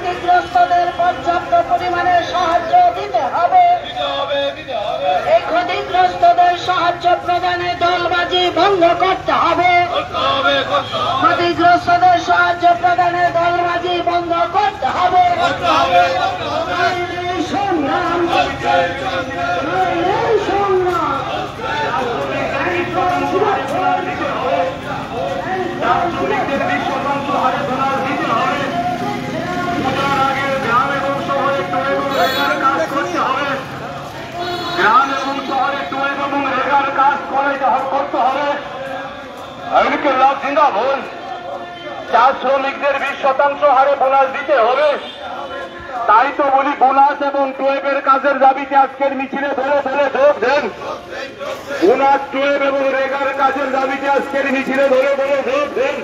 ক্ষতিগ্রস্তদের পর্যাপ্ত পরিমাণে সাহায্য দিতে হবে। এই ক্ষতিগ্রস্তদের সাহায্য প্রদানে দলবাজি বন্ধ করতে হবে। ক্ষতিগ্রস্তদের সাহায্য প্রদানে দলবাজি বন্ধ করতে হবে। সংগ্রাম গ্রাম এবং শহরে টুয়েলভ এবং রেগার কাজ করতে হবে। আমেরিকার লাভ জিন্দাবাদ। চা শ্রমিকদের 20% হারে বোনাস দিতে হবে। তাই তো বলি বোনাস এবং টুয়েলভের কাজের দাবিতে আজকের মিছিলে ধরে ধরে যোগ দেন। বোনাস টুয়েলভ এবং রেগার কাজের দাবিতে আজকের মিছিলে ধরে ধরে যোগ দেন।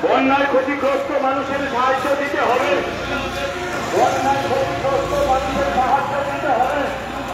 বন্যায় ক্ষতিগ্রস্ত মানুষের সাহায্য দিতে হবে। বন্যায় ক্ষতিগ্রস্ত মানুষের সাহায্য দিতে হবে।